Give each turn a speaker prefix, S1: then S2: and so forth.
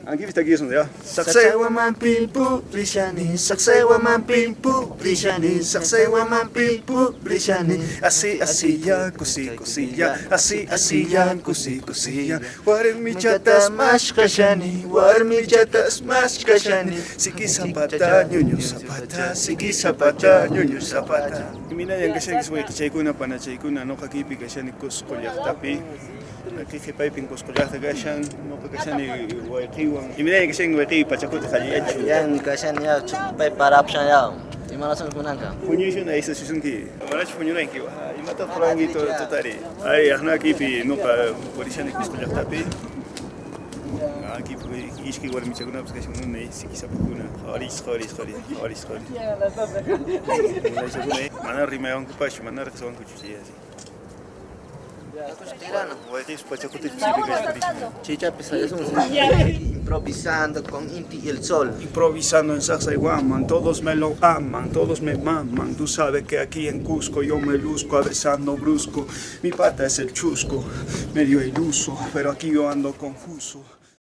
S1: Aquí está aquí es donde ya. Saksewa man pimpu brishani, saksewa man pimpu brishani, saksewa man pimpu brishani. Así ya, kusi ya, así ya, kusi ya. Warmi chatas mash kashani, warmi chatas mash kashani. Siki zapata, ñuñu zapata, siki zapata, ñuñu zapata. Mina yang kashani kisway kichaykuna pana chaykuna no kakipi kashani kusqollaqtapi. Aquí que paipin coscollaje gashan, no que gashan y huequiwan. Y mira que shen huequi pachacuta jaliachu.
S2: Yan kashan ya pai parapshan ya. Imalasan kunanka.
S1: Puñisho na isa susunki. Marachi puñuna en kiwa. Y mata frangi to totari. Ay, ahna aquí pi no pa porishan y coscollaje tapi. Aquí iski war mi chaguna pues gashan un nei sikisa pukuna. Haris. Mana rimayon kupash, mana rezon kuchusi así.
S2: Chicha improvisando con Inti y el Sol.
S1: Improvisando en Sacsayhuaman, todos me lo aman, todos me maman. Tú sabes que aquí en Cusco yo me luzco besando brusco. Mi pata es el chusco, medio iluso, pero aquí yo ando confuso.